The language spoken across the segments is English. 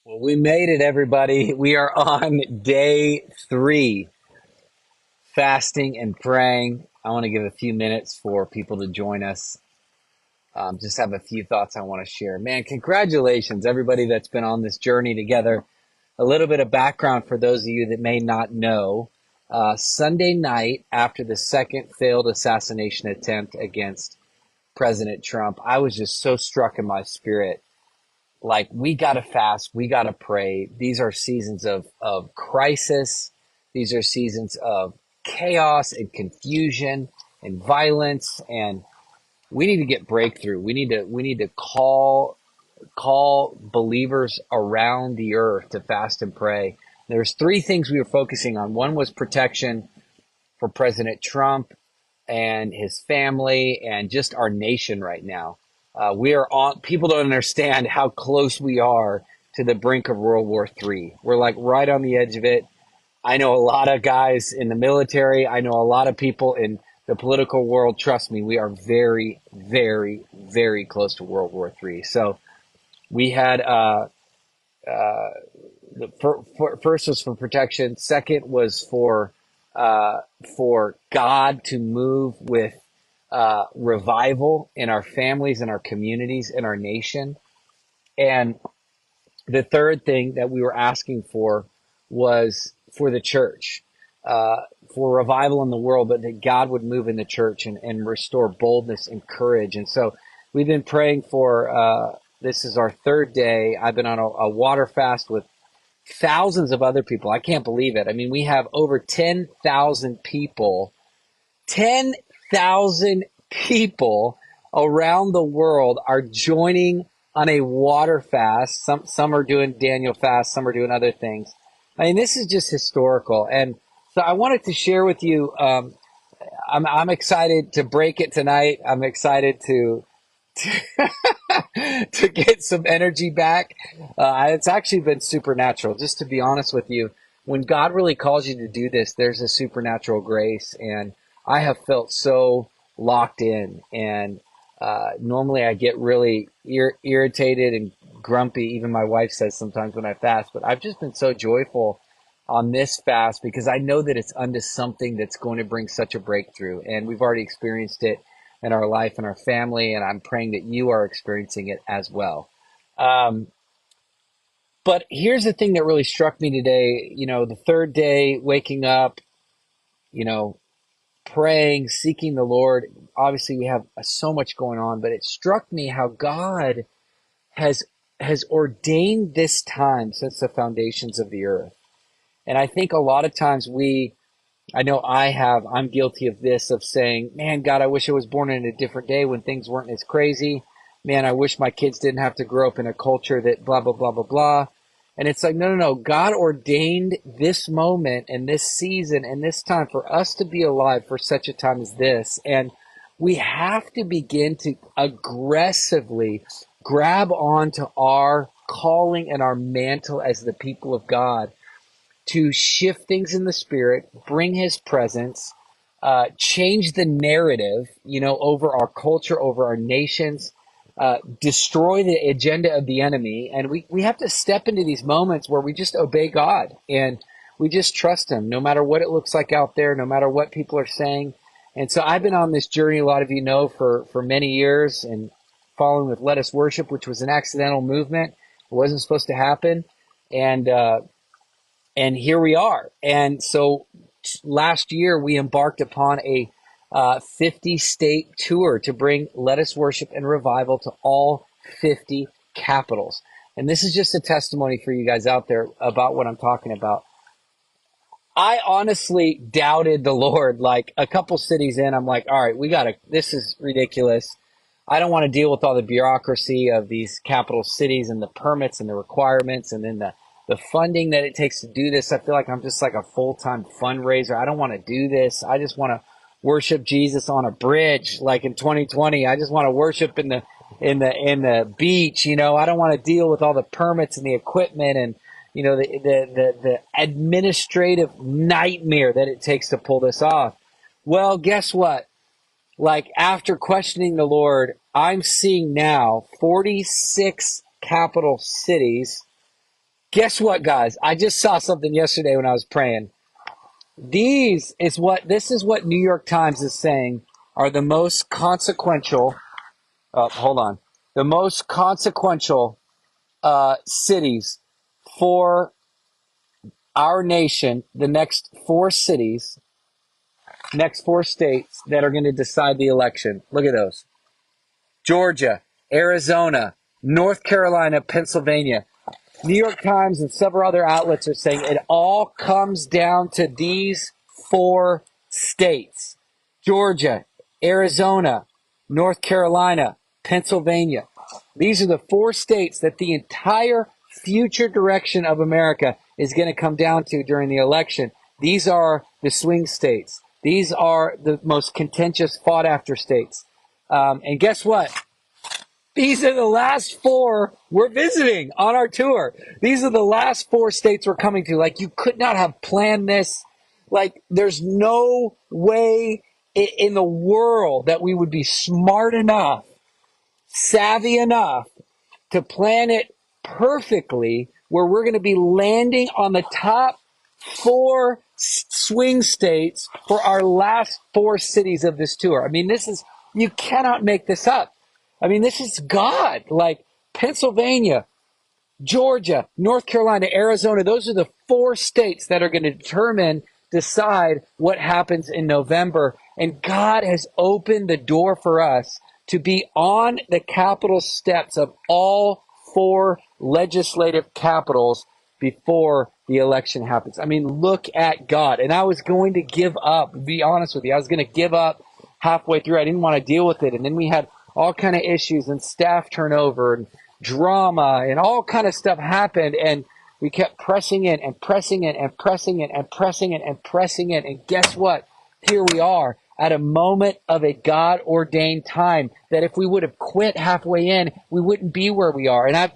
Well, we made it, everybody. We are on day 3, fasting and praying. I want to give a few minutes for people to join us. Just have a few thoughts I want to share. Man, congratulations, everybody that's been on this journey together. A little bit of background for those of you that may not know. Sunday night, after the second failed assassination attempt against President Trump, I was just so struck in my spirit. Like, we got to fast, we got to pray. These are seasons of crisis. These are seasons of chaos and confusion and violence, and we need to get breakthrough. We need to call believers around the earth to fast and pray. There's 3 things we were focusing on. One was protection for President Trump and his family and just our nation right now. We are on, people don't understand how close we are to the brink of World War III. We're like right on the edge of it. I know a lot of guys in the military. I know a lot of people in the political world. Trust me, we are very, very, very close to World War III. So we had, first was for protection. Second was for God to move with revival in our families, in our communities, in our nation. And the third thing that we were asking for was for the church, for revival in the world, but that God would move in the church and restore boldness and courage. And so we've been praying for, this is our 3rd day. I've been on a water fast with thousands of other people. I can't believe it. I mean, we have over 10,000 people 10,000 people around the world are joining on a water fast. Some are doing Daniel fast, some are doing other things. I mean, this is just historical. And so I wanted to share with you, I'm excited to break it tonight. I'm excited to get some energy back. It's actually been supernatural, just to be honest with you. When God really calls you to do this, there's a supernatural grace, and I have felt so locked in. And normally I get really irritated and grumpy. Even my wife says sometimes when I fast, but I've just been so joyful on this fast because I know that it's unto something that's going to bring such a breakthrough. And we've already experienced it in our life and our family, and I'm praying that you are experiencing it as well. But here's the thing that really struck me today. The 3rd day, waking up, you know, praying, seeking the Lord. Obviously, we have so much going on, but it struck me how God has has ordained this time since the foundations of the earth. And I think a lot of times I'm guilty of this, of saying, man, God, I wish I was born in a different day when things weren't as crazy. Man, I wish my kids didn't have to grow up in a culture that blah, blah, blah, blah, blah. And it's like, no, no, no. God ordained this moment and this season and this time for us to be alive for such a time as this. And we have to begin to aggressively grab onto our calling and our mantle as the people of God to shift things in the spirit, bring his presence, change the narrative, over our culture, over our nations, destroy the agenda of the enemy. And we have to step into these moments where we just obey God and we just trust him, no matter what it looks like out there, no matter what people are saying. And so I've been on this journey, a lot of you know, for many years, and following with Let Us Worship, which was an accidental movement. It wasn't supposed to happen. And here we are. And so last year we embarked upon a 50-state tour to bring Let Us Worship and Revival to all 50 capitals. And this is just a testimony for you guys out there about what I'm talking about. I honestly doubted the Lord. Like, a couple cities in, I'm like, all right, this is ridiculous. I don't want to deal with all the bureaucracy of these capital cities and the permits and the requirements and then the funding that it takes to do this. I feel like I'm just like a full-time fundraiser. I don't want to do this. I just want to worship Jesus on a bridge like in 2020. I just want to worship in the beach. I don't want to deal with all the permits and the equipment and the administrative nightmare that it takes to pull this off. Well, guess what? Like, after questioning the Lord, I'm seeing now 46 capital cities Guess what, guys? I just saw something yesterday when I was praying. This is what New York Times is saying are the most consequential. Hold on, the most consequential cities for our nation. The next four states that are going to decide the election. Look at those: Georgia, Arizona, North Carolina, Pennsylvania. New York Times and several other outlets are saying it all comes down to these four states: Georgia, Arizona, North Carolina, Pennsylvania. These are the four states that the entire future direction of America is going to come down to during the election. These are the swing states. These are the most contentious, fought after states. And guess what? These are the last four we're visiting on our tour. These are the last four states we're coming to. Like, you could not have planned this. Like, there's no way in the world that we would be smart enough, savvy enough to plan it perfectly where we're going to be landing on the top four swing states for our last four cities of this tour. I mean, you cannot make this up. I mean, this is God. Like, Pennsylvania, Georgia, North Carolina, Arizona, those are the four states that are going to decide what happens in November. And God has opened the door for us to be on the Capitol steps of all four legislative capitals before the election happens. I mean, look at God. And I was going to give up, to be honest with you. I was going to give up halfway through. I didn't want to deal with it. And then we had all kind of issues and staff turnover and drama and all kind of stuff happened. And we kept pressing in and pressing in and pressing in and pressing in and pressing in. And guess what? Here we are at a moment of a God-ordained time that if we would have quit halfway in, we wouldn't be where we are. And I've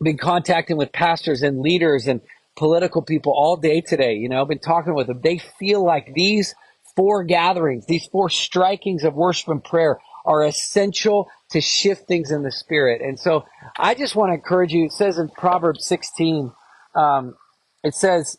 been contacting with pastors and leaders and political people all day today. You know, I've been talking with them. They feel like these four gatherings, these four strikings of worship and prayer are essential to shift things in the spirit. And so I just want to encourage you. It says in Proverbs 16, it says,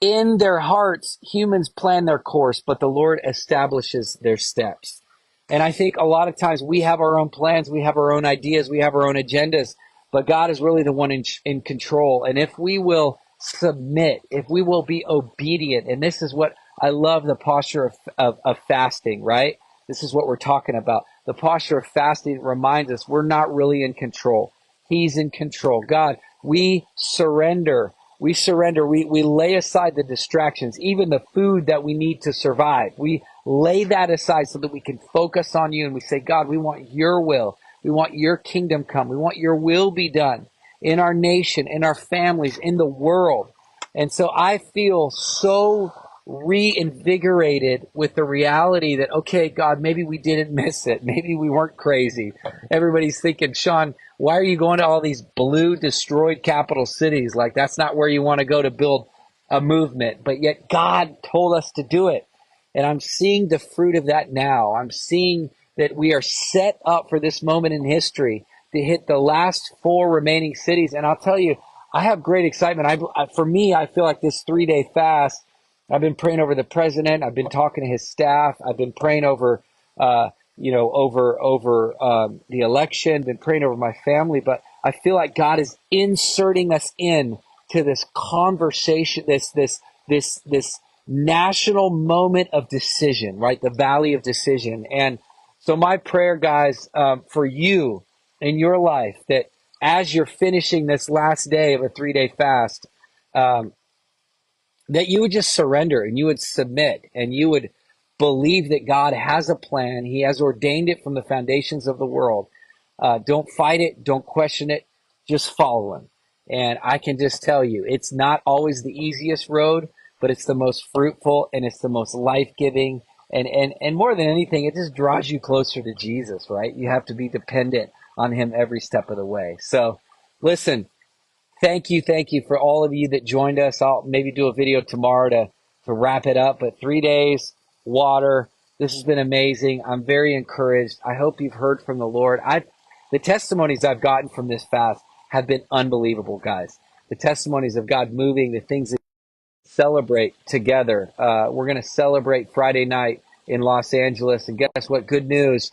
in their hearts, humans plan their course, but the Lord establishes their steps. And I think a lot of times we have our own plans, we have our own ideas, we have our own agendas, but God is really the one in control. And if we will submit, if we will be obedient, and this is what I love, the posture of fasting, right? This is what we're talking about. The posture of fasting reminds us we're not really in control. He's in control. God, we surrender. We surrender. We lay aside the distractions, even the food that we need to survive. We lay that aside so that we can focus on you. And we say, God, we want your will. We want your kingdom come. We want your will be done in our nation, in our families, in the world. And so I feel so reinvigorated with the reality that, okay, God, maybe we didn't miss it. Maybe we weren't crazy. Everybody's thinking, Sean, why are you going to all these blue destroyed capital cities? Like, that's not where you want to go to build a movement. But yet God told us to do it. And I'm seeing the fruit of that now. I'm seeing that we are set up for this moment in history to hit the last four remaining cities. And I'll tell you, I have great excitement. For me, I feel like this 3-day fast, I've been praying over the president. I've been talking to his staff. I've been praying over, the election. Been praying over my family. But I feel like God is inserting us in to this conversation, this national moment of decision, right? The valley of decision. And so my prayer, guys, for you in your life, that as you're finishing this last day of a 3-day fast, that you would just surrender and you would submit and you would believe that God has a plan. He has ordained it from the foundations of the world. Don't fight it. Don't question it. Just follow him. And I can just tell you, it's not always the easiest road, but it's the most fruitful and it's the most life-giving. And more than anything, it just draws you closer to Jesus, right? You have to be dependent on him every step of the way. So listen, thank you for all of you that joined us. I'll maybe do a video tomorrow to wrap it up. But 3 days, water, this has been amazing. I'm very encouraged. I hope you've heard from the Lord. The testimonies I've gotten from this fast have been unbelievable, guys. the testimonies of God moving, the things that celebrate together. We're going to celebrate Friday night in Los Angeles, and guess what? Good news.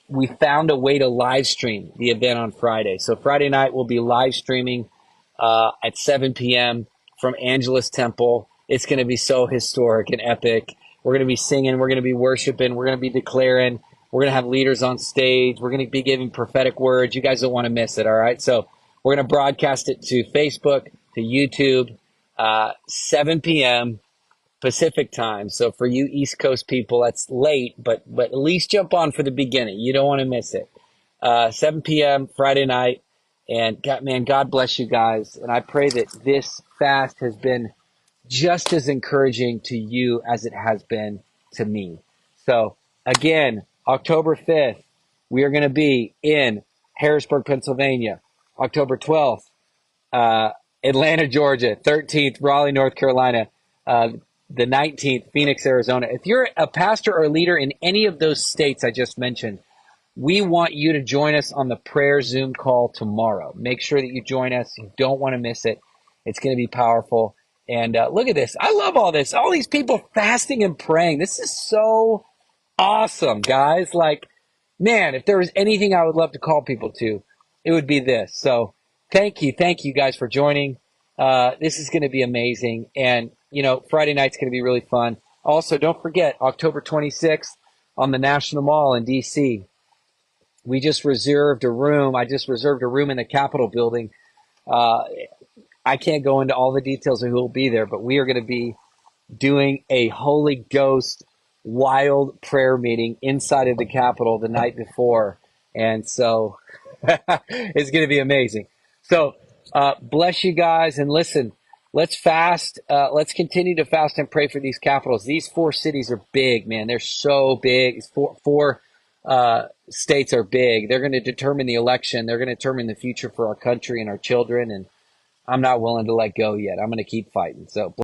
We found a way to live stream the event on Friday. So Friday night we'll be live streaming at 7 p.m. from Angelus Temple. It's going to be so historic and epic. We're going to be singing. We're going to be worshiping. We're going to be declaring. We're going to have leaders on stage. We're going to be giving prophetic words. You guys don't want to miss it, all right? So we're going to broadcast it to Facebook, to YouTube, 7 p.m. Pacific time. So for you East Coast people, that's late, but at least jump on for the beginning. You don't want to miss it. 7 p.m. Friday night. And God bless you guys. And I pray that this fast has been just as encouraging to you as it has been to me. So again, October 5th, we are going to be in Harrisburg, Pennsylvania. October 12th, Atlanta, Georgia. 13th, Raleigh, North Carolina. The 19th, Phoenix, Arizona. If you're a pastor or leader in any of those states I just mentioned, we want you to join us on the prayer Zoom call tomorrow. Make sure that you join us. You don't want to miss it. It's going to be powerful. And look at this. I love all this. All these people fasting and praying. This is so awesome, guys. Like, man, if there was anything I would love to call people to, it would be this. So thank you guys for joining. This is going to be amazing. And, Friday night's going to be really fun. Also, don't forget, October 26th on the National Mall in D.C., we just reserved a room. I just reserved a room in the Capitol building. I can't go into all the details of who will be there, but we are going to be doing a Holy Ghost wild prayer meeting inside of the Capitol the night before. And so it's going to be amazing. So bless you guys. And listen, let's fast. Let's continue to fast and pray for these capitals. These 4 cities are big, man. They're so big. It's four states are big. They're going to determine the election. They're going to determine the future for our country and our children. And I'm not willing to let go yet. I'm going to keep fighting. So